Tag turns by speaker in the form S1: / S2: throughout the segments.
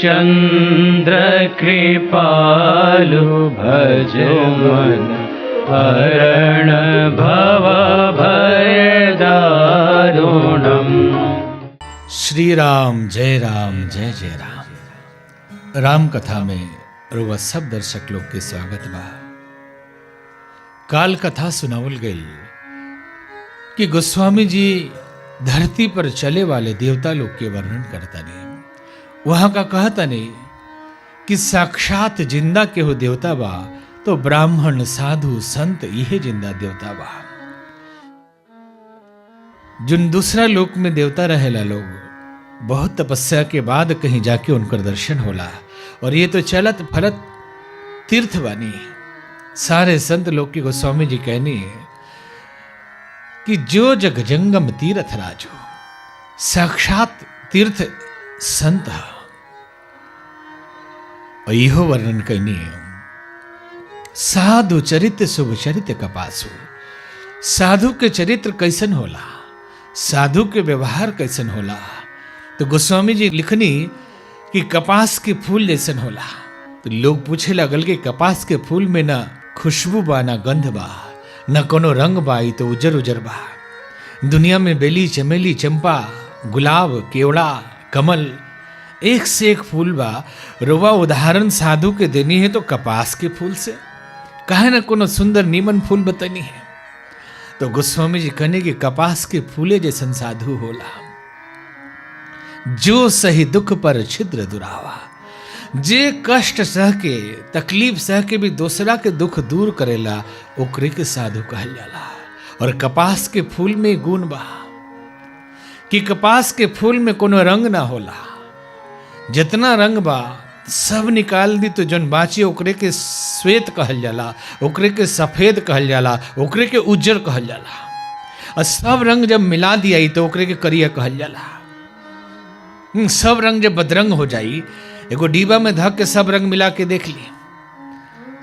S1: चंद्र कृपालु भज मन हरण भव भय दारुणम्।
S2: श्री राम जय जय राम। राम कथा में रुआ सब दर्शक लोग के स्वागत बा। काल कथा सुनावल गई कि गोस्वामी जी धरती पर चले वाले देवता लोग के वर्णन करता नहीं, वहां का कहता नहीं कि साक्षात जिंदा के हो देवता बा तो ब्राह्मण साधु संत यह जिंदा देवता बा। जिन दूसरा लोक में देवता रहेला लोग बहुत तपस्या के बाद कहीं जाके उनका दर्शन होला, और ये तो चलत फलत तीर्थ बानी। सारे संत लोग की गोस्वामी जी कहनी है कि जो जग जंगम तीर्थ राजो, साक्षात तीर्थ संत है। और यहो वर्णन करनी है साधु चरित्र शुभ चरित्र कपासु। साधु के चरित्र कैसन होला, साधु के व्यवहार कैसन होला। तो गोस्वामी जी लिखनी कि कपास के फूल जैसन होला। तो लोग पूछे लगल कि कपास के फूल में ना खुशबू बा ना गंध बा न कोनो रंग बा, तो उजर उजर बा। दुनिया में बेली चमेली चंपा गुलाब केवड़ा कमल एक से एक फूल बा। रोवा उदाहरण साधु के देनी है तो कपास के फूल से, काहे ना कोनो सुंदर नीमन फूल बतानी है। तो गोस्वामी जी कहने कि कपास के फूले जैसन साधु होला। जो सही दुख पर छिद्र दुरावा, जे कष्ट सह के तकलीफ सह के भी दूसरा के दुख दूर करेला ओकरे के साधु कहल जाला। और कपास के फूल में गुण बा कि कपास के फूल में कोनो रंग ना होला। जितना रंग बा सब निकाल दी तो जन बाची ओकरे के श्वेत कहल जाला, ओकरे के सफेद कहल जाला, ओकरे के उज्जर कहल जाला। और सब रंग जब मिला दिया तो ओकरे के करिया कहल जाला। सब रंग जब बदरंग हो जाई, एगो डिब्बा में धक के सब रंग मिला के देख ली,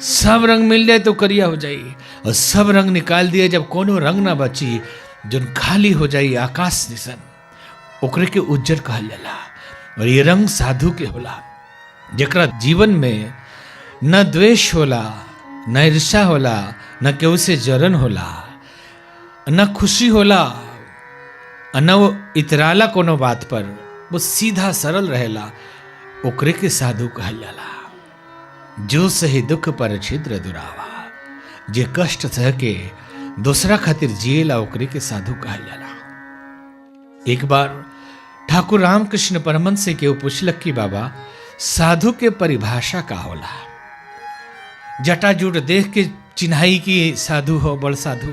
S2: सब रंग मिल जाए तो करिया हो जाई। और सब रंग निकाल दिए जब कोनो रंग ना बची, जो खाली हो जाई आकाश निसन, ओकरे के उज्जर कहल जाला। और ये रंग साधु के होला, जकरा जीवन में न द्वेष होला, न ईर्ष्या होला, न केहू से जलन होला, न खुशी होला, न वो इतराला कोनो बात पर, वो सीधा सरल रहेला, ओकरे के साधु कहल जाला। जो सही दुख पर छिद्र दुरावा, जे कष्ट सह के दूसरा खातिर जिएला ओकरे के साधु कहल जाला। एक बार ठाकुर रामकृष्ण परमहंस से केहू पूछलक कि बाबा साधु के परिभाषा का होला। जटाजूट देख के चिन्हाई कि साधु हो बड़ साधु,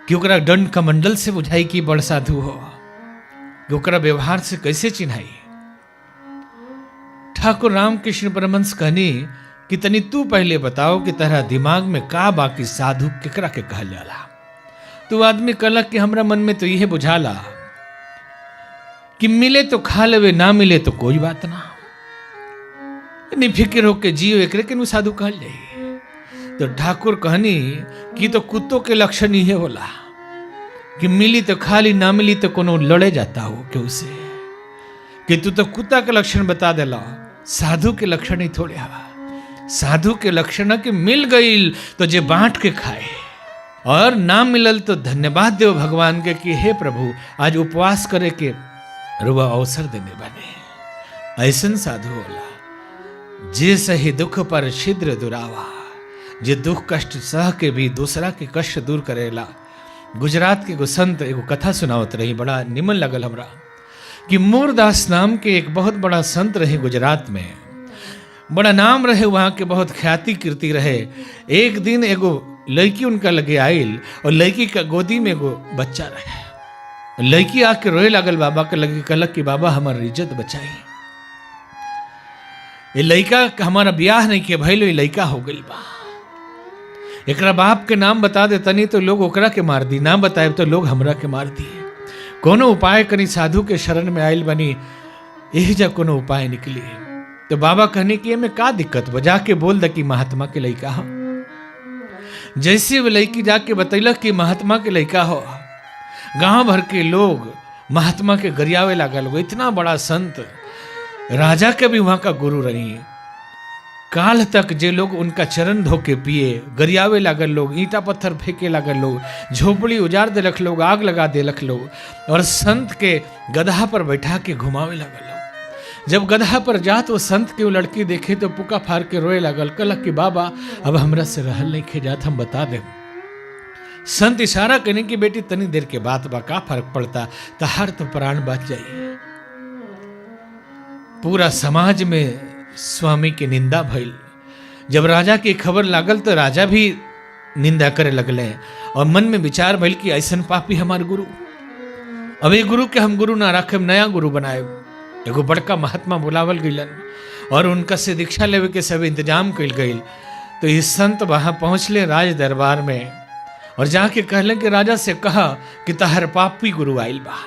S2: कि ओकरा दंड कमंडल से बुझाई कि बड़ साधु हो, कि ओकरा व्यवहार से कैसे चिन्हाई। ठाकुर रामकृष्ण परमहंस कहनी कि तनी तू पहले बताओ कि तेरा दिमाग में का बाकी साधु केकरा के कहल जाला। तो आदमी कहलक कि हमरा मन में तो यह बुझाला कि मिले तो खा लेवे, ना मिले तो कोई बात ना, निफिक्र होके जियो, एकरे के नु साधु कहल जाई। तो ठाकुर कहनी कि तो कुत्तों के लक्षण ही होला कि मिली तो खाली, ना मिली तो कोनो लड़े जाता हो केहू से। कि तू तो कुत्ता के लक्षण बता देला, साधु के लक्षण ही थोड़े हवा। साधु के लक्षण है कि मिल गई तो जे बांट के खाए, और ना मिलल तो धन्यवाद देव भगवान के कि हे प्रभु आज उपवास करे के रुआ अवसर देने बने। ऐसन साधु होला जे सही दुख पर छिद्र दुरावा, जे दुख कष्ट सह के भी दूसरा के कष्ट दूर करेला। गुजरात के एगो संत एगो कथा सुनावत रही, बड़ा निमन लगल हमरा कि मोरदास नाम के एक बहुत बड़ा संत रहे गुजरात में, बड़ा नाम रहे, वहाँ के बहुत ख्याति कीर्ति रहे। एक दिन एगो लड़की उनका लगे आयल, और लड़की का गोदी में एगो बच्चा रहे। लड़की आके रोए लागल बाबा के लगे, कहलक कि बाबा हमार इज्जत बचाई, ये लड़का हमारा ब्याह नहीं किया भइल, ये लड़का हो गई बा, एकरा बाप के नाम बता दे तनी तो लोग ओकरा के मार दी, ना बताए तो लोग हमरा के मार दिए। कोनो उपाय करी, साधु के शरण में आयल बनी, यही जब कोनो उपाय निकली। तो बाबा कहने की में का दिक्कत बा, जाके बोल द कि महात्मा के लड़का हो। जैसे वो लड़की जाके बतैलक कि महात्मा के लड़का हो, गांव भर के लोग महात्मा के गरियावे लागल। वो इतना बड़ा संत राजा के भी वहां का गुरु रही। काल तक जे लोग उनका चरण धोके पिए, गरियावे लागल लोग, ईंटा पत्थर फेंके लागल लोग, झोपड़ी उजाड़ देलक लोग, आग लगा देलक लोग, और संत के गधा पर बैठा के घुमावे लागल लोग। जब गधा पर जात वो संत के वो लड़की देखे तो पुका फाड़ के रोए लागल, कहलक कि बाबा अब हमरा से रहल नहीं खे जात, हम बता दे। संत इशारा करने की बेटी तनी देर के बाद बा, का फर्क पड़ता, तहार तो प्राण बच जाइए। पूरा समाज में स्वामी की निंदा भइल। जब राजा की खबर लागल तो राजा भी निंदा करे लगले, और मन में विचार भइल कि ऐसन पापी हमार गुरु, अब ये गुरु के हम गुरु ना रखे, नया गुरु बनाए। एगो बड़का महात्मा बुलावल गइलन और उनका से दीक्षा लेवे के सब इंतजाम कइल गइल। तो ये संत वहां पहुंचले राज दरबार में, और जाके कहले कि राजा से कहा कि तहर पापी गुरु आइल बा।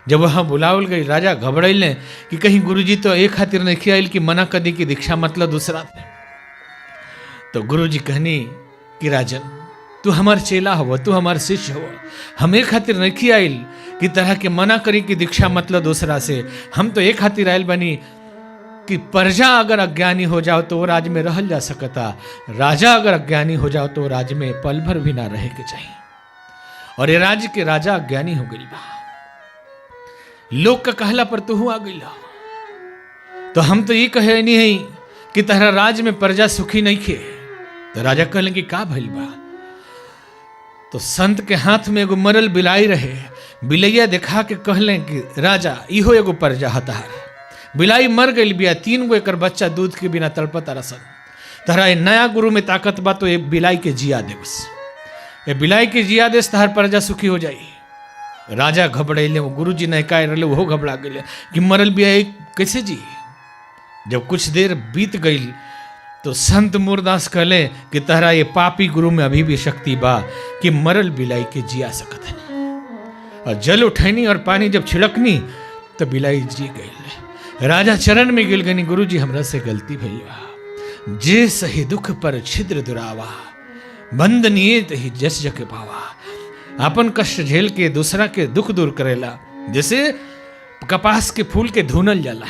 S2: जब वहां बुलावल गई, राजा घबराइले कि कहीं गुरुजी तो एक खातिर नहीं आइल कि मना कर दी कि दीक्षा मतलब दूसरा थे। तो गुरुजी कहनी कि राजन तू हमार चेला हो, तू हमार शिष्य हो, हम एक खातिर नहीं आइल कि तरह के मना करी कि दीक्षा मतलब दूसरा से। हम तो एक खातिर आइल बनी कि प्रजा अगर अज्ञानी हो जाओ तो वो राज में रहल जा सकता, राजा अगर अज्ञानी हो जाओ तो राज में पल भर भी ना रहे के चाहिए। और ये राज्य के राजा अज्ञानी हो गई बा, लोग का कहला पर तू आ गई, तो हम तो ये कहे नहीं है कि तहरा राज में प्रजा सुखी नहीं खे। तो राजा कहले कि का भइल बा। तो संत के हाथ में एगो मरल बिलाई रहे, बिलैया दिखा के कहले कि राजा इहो एगो प्रजा हतार, बिलाई मर गई बिया, 3 गो एकर बच्चा दूध के बिना तड़पता रसन। तहरा ये नया गुरु में ताकत बा तो ये बिलाई के जिया दे, बस ये बिलाई के जिया दे, तहर प्रजा सुखी हो जाई। राजा घबराइले, वो गुरु जी ने कह रहे वो घबरा गए कि मरल बिया कैसे जी। जब कुछ देर बीत गई तो संत मुरदास कहले कि तहरा ये पापी गुरु में अभी भी शक्ति बा कि मरल बिलाई के जिया सकत है। और जल उठैनी और पानी जब छिड़कनी तो बिलाई जी गई। राजा चरण में गिल गनी, गुरु जी हमरा से गलती भैया, जे सही दुख पर छिद्र दुरावा, बंद नियत ही जस जके पावा। अपन कष्ट झेल के दूसरा के दुख दूर करेला, जैसे कपास के फूल के धुनल जाला,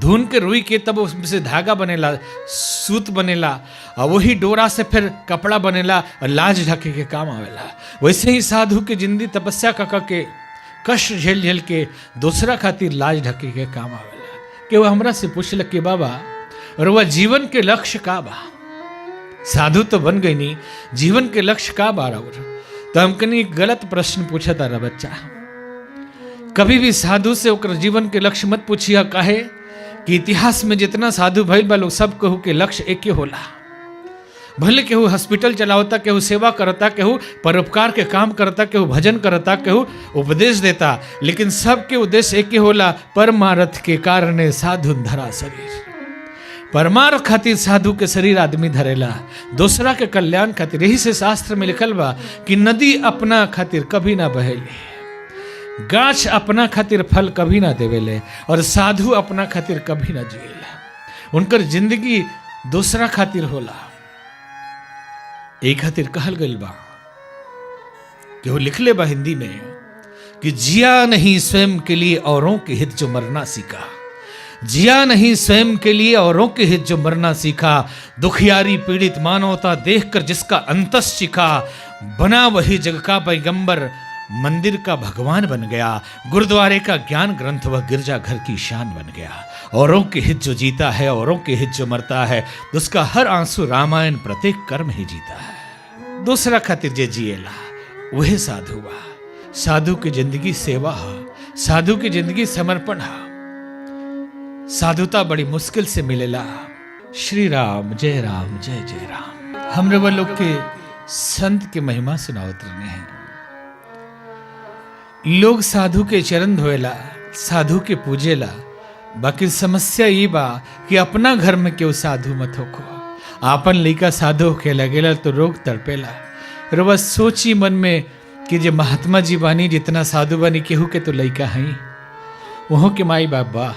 S2: धुन के रुई के तब उससे धागा बनेला, सूत बनेला, और वही डोरा से फिर कपड़ा बनेला और लाज ढके के काम आवेला। वैसे ही साधु के जिंदगी तपस्या का के कष्ट झेल झेल के दूसरा खातिर लाज ढके के काम आवेला। कि वो हमरा से पूछल कि बाबा और वह जीवन के लक्ष्य का बा, साधु तो बन गई नहीं, जीवन के लक्ष्य का बा। और तो हम कनी गलत प्रश्न पूछा तारा बच्चा, कभी भी साधु से ओकर जीवन के लक्ष्य मत पूछिया। काहे कि इतिहास में जितना साधु भइल बा लोग सब कहू के लक्ष्य एक ही होला। भले केहू हॉस्पिटल चलावता, केहू सेवा करता, केहू परोपकार के काम करता, केहू भजन करता, केहू उपदेश देता, लेकिन सबके उद्देश्य एक ही होला, परमार्थ के कारण साधु धरा शरीर। परमार्थ खातिर साधु के शरीर आदमी धरेला, दूसरा के कल्याण खातिर। यही से शास्त्र में लिखल बा कि नदी अपना खातिर कभी ना बहेले, गाछ अपना खातिर फल कभी ना देवेले, और साधु अपना खातिर कभी ना जिएला। उनकर जिंदगी दूसरा खातिर होला। एक खातिर कहल गइल बा कि वो लिखले बा हिंदी में कि जिया नहीं स्वयं के लिए औरों के हित जो मरना सीखा, जिया नहीं स्वयं के लिए औरों के हित जो मरना सीखा, दुखियारी पीड़ित मानवता देखकर जिसका अंतस सीखा, बना वही जग का पैगंबर, मंदिर का भगवान बन गया, गुरुद्वारे का ज्ञान ग्रंथ वह गिरजा घर की शान बन गया। औरों के हित जो जीता है, औरों के हित जो मरता है, उसका हर आंसू रामायण प्रत्येक कर्म ही जीता है। दूसरा खातिर जे जिएला वही साधु बा। साधु की जिंदगी सेवा है, साधु की जिंदगी समर्पण है। साधुता बड़ी मुश्किल से मिलेला। श्री राम जय जय राम। हमरे वो लोग के संत के महिमा सुनावत रहने हैं। लोग साधु के चरण धोएला, साधु के पूजेला, बाकी समस्या ये बा कि अपना घर में क्यों साधु मत होखो। आपन लइका साधु होके लगेला तो रोग तड़पेला। रोवा सोची मन में कि जे महात्मा जी बानी, जितना साधु बानी, केहू के तो लइका हई, वहों के माई बाप बा,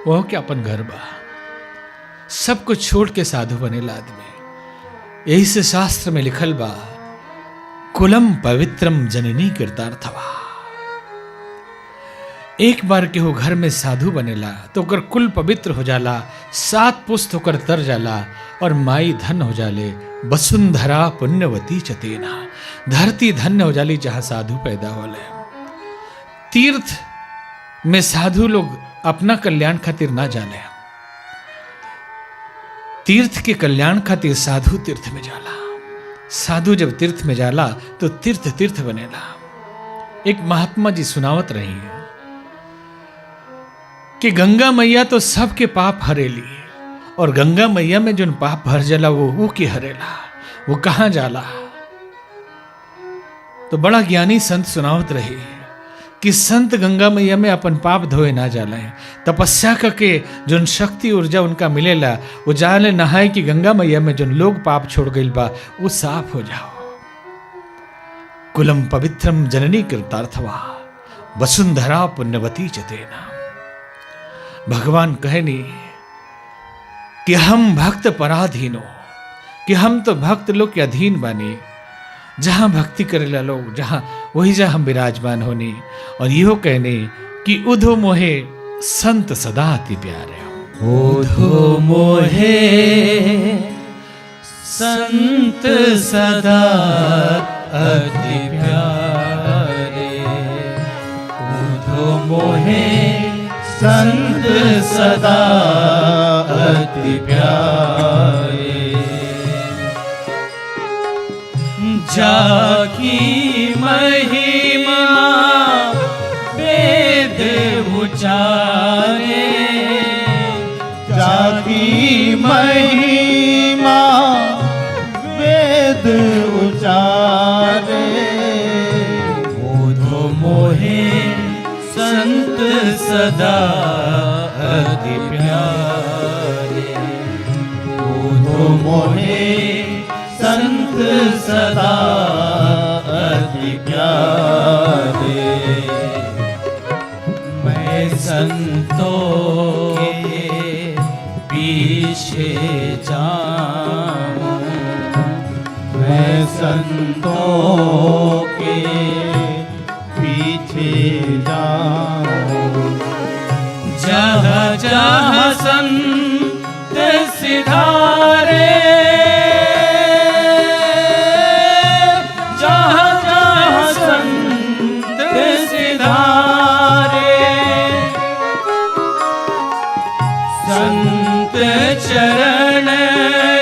S2: वहों के अपन घर बा, सब कुछ छोड़ के साधु बनेला आदमी। यही से शास्त्र में लिखल बा, कुलम पवित्रम जननी कृतार्थवा। एक बार केहू घर में साधु बनेला तो ओकर कुल पवित्र हो जाला, 7 पुस्त होकर तर जाला और माई धन हो जाले। वसुंधरा पुण्यवती चतेना, धरती धन्य हो जाली जहां साधु पैदा होले। तीर्थ में साधु लोग अपना कल्याण खातिर ना जाले, तीर्थ के कल्याण खातिर साधु तीर्थ में जाला। साधु जब तीर्थ में जाला तो तीर्थ तीर्थ बनेला। एक महात्मा जी सुनावत रही है कि गंगा मैया तो सबके पाप हरेली, और गंगा मैया में जो पाप भर जाला वो के हरेला, वो कहाँ जाला। तो बड़ा ज्ञानी संत सुनावत रहे कि संत गंगा मैया में अपन पाप धोए ना जाला है। तपस्या करके जो शक्ति ऊर्जा उनका मिलेला वो जाले नहाए कि गंगा मैया में जो लोग पाप छोड़ गइल बा वो साफ हो जाओ। कुलम पवित्रम जननी कृतार्थवा वसुंधरा पुण्यवती चतेना। भगवान कहनी कि हम भक्त पराधीनो, कि हम तो भक्त लोग के अधीन बानी। जहां भक्ति करेला लोग जहां वही जहां हम विराजमान होनी। और यो कहने कि उधो मोहे संत सदा अति प्यारे।
S1: उधो मोहे संत सदा अति प्यारे, उधो मोहे संत सदा अति प्यारे। जाकी महिमा वेद उचारे,
S3: जाकी महिमा वेद उचारे।
S1: उधो मोहे संत सदा अति प्यारे,
S3: उधो मोहे संत सदा अति प्यारे।
S1: मैं संतों के पीछे जाऊं,
S3: मैं संतों के पीछे जाऊं।
S1: जहाँ जहाँ संत सिधारे, जहाँ जहाँ संत सिधारे, संत चरण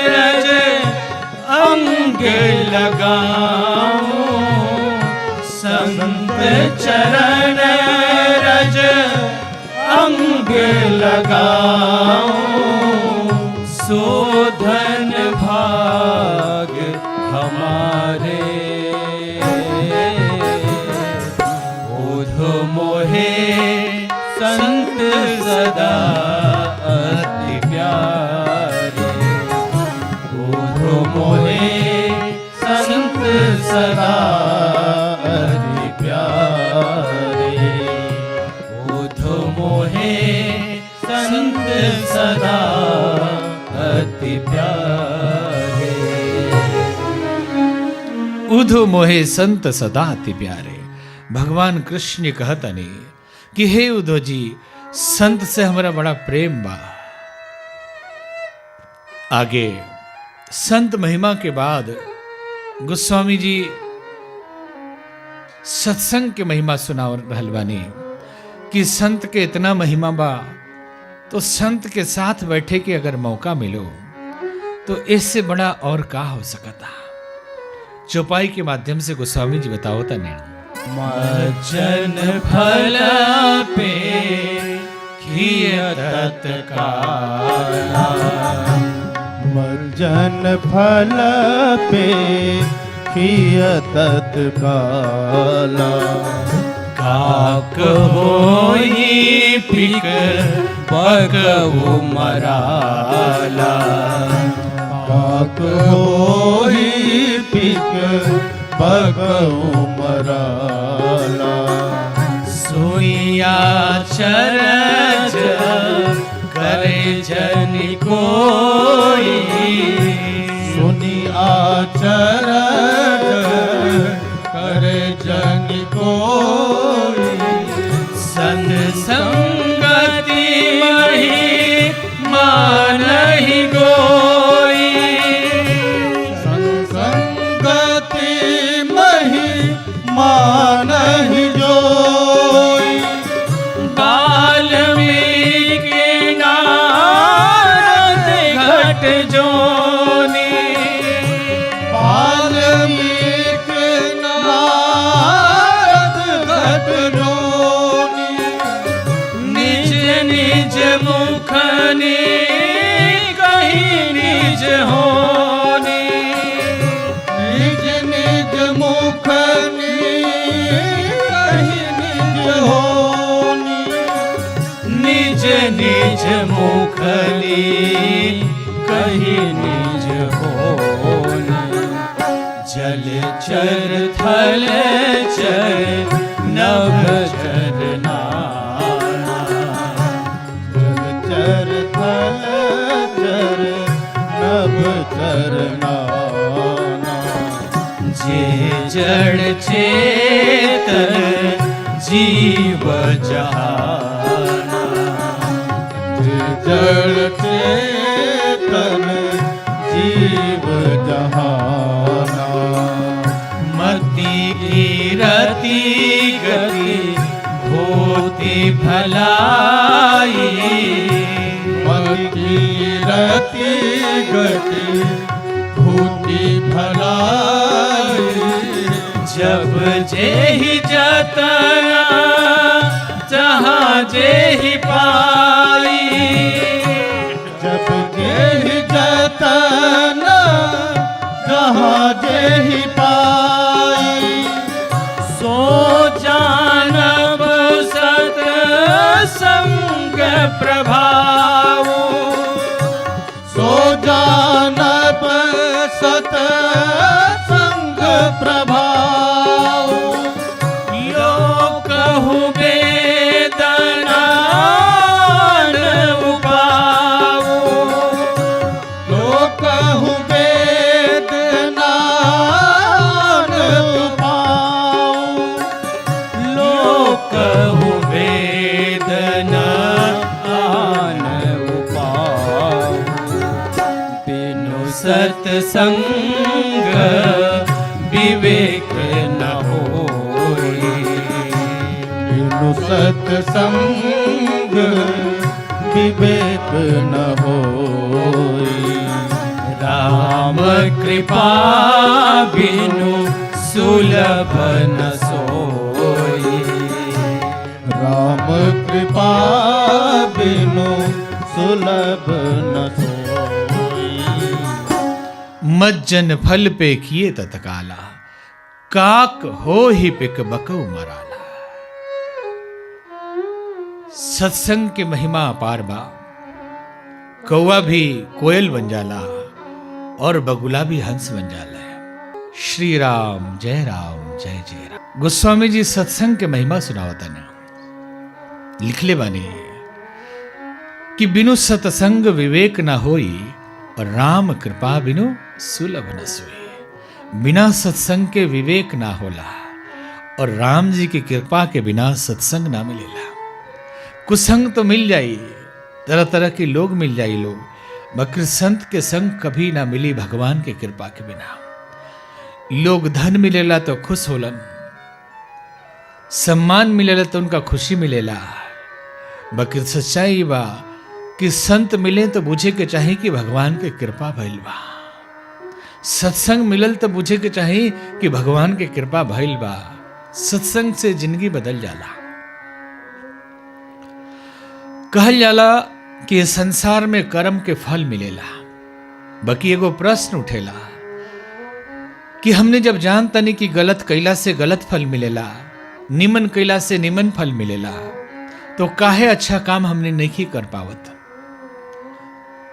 S1: रज अंग लगाऊं, संत चरण रज अंग लगाऊं। शोधन भाग हमारे, उधो मोहे संत सदा अति प्यारे, उधो मोहे संत सदा
S3: अति प्यारे।
S1: उधो मोहे संत सदा अति प्यारे।
S2: उधो मोहे संत सदा अति प्यारे। भगवान कृष्ण ने कहता नहीं कि हे उधो जी, संत से हमारा बड़ा प्रेम बा। आगे संत महिमा के बाद गोस्वामी जी सत्संग के महिमा सुना रहल बानी कि संत के इतना महिमा बा तो संत के साथ बैठे के अगर मौका मिलो तो इससे बड़ा और का हो सकता। चौपाई के माध्यम से गोस्वामी जी बताओ तने।
S1: मज्जन फल पे खियत काला,
S3: मज्जन फल पे खियत काला।
S1: काक होई पिक पकऊ मराला,
S3: काक होई पिक पकऊ मराला।
S1: सुइया चरज करे जन कोई,
S3: सुनी आचरण करे जन कोई।
S1: संत
S3: मानहि जोई।
S1: वाल्मीकि नारद घट जोनी।
S3: वाल्मीकि नारद घट जोनी।
S1: निज निज मुखनी कहीं निज होनी।
S3: निज निज मुखनी कहीं निज होनी।
S1: निज निज मुखनी कहीं निज होनी। जल चर थल चर नभ चर नाना।
S3: चर थल चर नभ चर नाना।
S1: जे जड़ चेतन जीव जहाना।
S3: जड़ चेतन जीव जहाना।
S1: मति की रति गति भूति भलाई।
S3: मन की रति गति भूति भलाई।
S1: जब जेहि जतना जहाँ जेहि पाई।
S3: जब जेहि जतन जहाँ जेहि पाई।
S1: सो जानब सत संग प्रभाव।
S3: सो जानब सत संग प्रभाव।
S1: कहु वेदनान उपाऊ।
S3: कहु वेदनान उपाऊ।
S1: कहु वेदनान उपाऊ। बिनु सत्संग विवेक न होई।
S3: बिनु सत्संग विवेक न होई।
S1: राम कृपा बिनु सुलभ न सोई।
S3: राम कृपा बिनु सुलभ न सोई।
S2: मज्जन फल पे किए तत्काला। काक हो ही पिक बकऊ मराला। सत्संग की महिमा अपार बा। कौवा भी कोयल बन जाला और बगुला भी हंस बन जाला। श्री राम जय राम। गोस्वामी जी सत्संग के महिमा सुनावतन लिखले बानी कि बिनु सत्संग विवेक न होई और राम कृपा बिनु सुलभ न सोई। बिना सत्संग के विवेक ना होला और राम जी की कृपा के बिना सत्संग ना मिलेला। कुसंग तो मिल जाई, तरह तरह के लोग मिल जाई लोग, मगर संत के संग कभी ना मिली भगवान के कृपा के बिना। लोग धन मिलेला तो खुश होलन, सम्मान मिलेला तो उनका खुशी मिलेला, मगर सच्चाई बा कि संत मिले तो बुझे के चाहे कि भगवान के कृपा भइल बा। सत्संग मिलल तो बुझे के चाहे कि भगवान के कृपा भइल बा। सत्संग से जिंदगी बदल जाला। कहल जाला कि संसार में कर्म के फल मिलेला। बाकी एगो प्रश्न उठेला कि हमने जब जानता नहीं कि गलत कैला से गलत फल मिलेला, निमन कैला से निमन फल मिलेला, तो काहे अच्छा काम हमने नहीं कर पावत।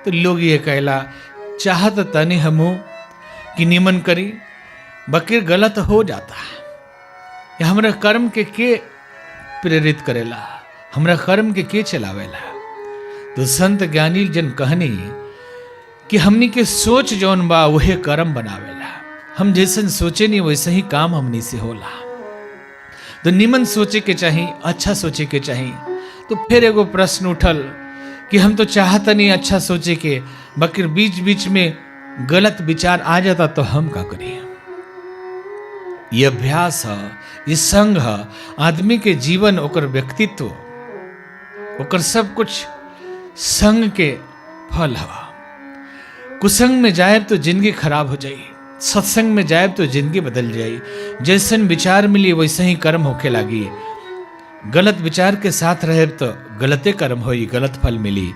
S2: तो लोग ये कहला चाहत तने हमो कि निमन करी, बकीर गलत हो जाता। या हमरा कर्म के प्रेरित करेला, हमरा कर्म के चलावेला। तो संत ज्ञानी जन कहनी कि हमनी के सोच जौन बा वहे कर्म बनावेला। हम जैसन सोचे नहीं वैसे ही काम हमनी से होला। तो निमन सोचे के चाहिए, अच्छा सोचे के चाहिए। तो फिर एगो प्रश्न उठल कि हम तो चाहता नहीं अच्छा सोचे के, बकीर बीच बीच में गलत विचार आ जाता तो हम का करिए। ये अभ्यास है, ये संग है, आदमी के जीवन, ओकर व्यक्तित्व, ओकर सब कुछ संग के फल है। कुसंग में जाए तो जिंदगी खराब हो जाई, सत्संग में जाए तो जिंदगी बदल जाई। जैसन विचार मिली वैसे ही कर्म होके लागी। गलत विचार के साथ रहे तो गलते कर्म होई, गलत फल मिली।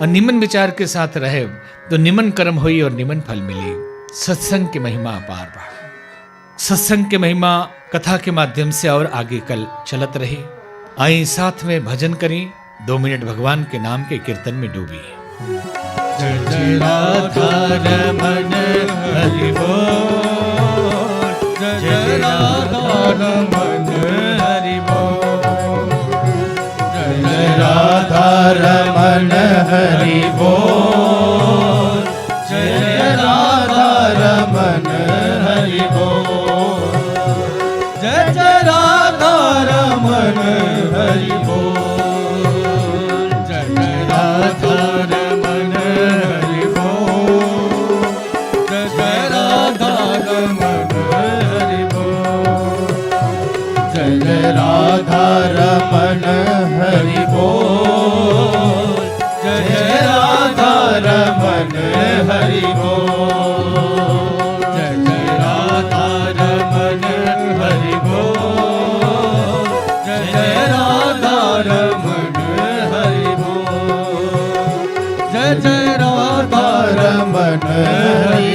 S2: और निमन विचार के साथ रहे तो निमन कर्म होई और निमन फल मिली। सत्संग की महिमा अपार बा। सत्संग की महिमा कथा के माध्यम से और आगे कल चलत रही। आई साथ में भजन करी, 2 मिनट भगवान के नाम के कीर्तन में डूबी।
S3: जय जय राधा रमन हरि बोल, जय जय राधा रमन हरि बोल, जय जय राधा रमन हरि बोल, जय जय राधा रमन हरि बोल, जय जय राधा रमन हरि बोल, जय जय राधा रमन हरि बोल, जय जय राधा रमन हरि बोल, जय जय राधा रमन हरि बोल, जय जय राधा रमन हरि बोल, जय जय राधा रमन हरि बोल, जय जय राधा रमन हरि बोल, जय जय राधा रमन हरि